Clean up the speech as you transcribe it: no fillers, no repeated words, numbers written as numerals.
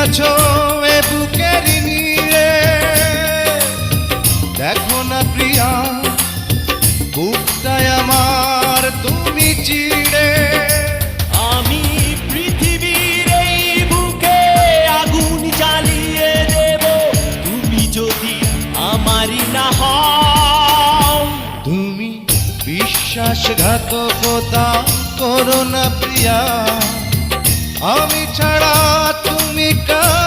আছো এ বুকের নিয়ে, দেখো না প্রিয়া বুকটায় আমার তুমি চিড়ে। আমি পৃথিবীর এই বুকে আগুন জ্বালিয়ে দেব, তুমি যদি আমারই না হও। তুমি বিশ্বাসঘাতকতা করো না প্রিয়া, আমি ছাড়া তুমি কার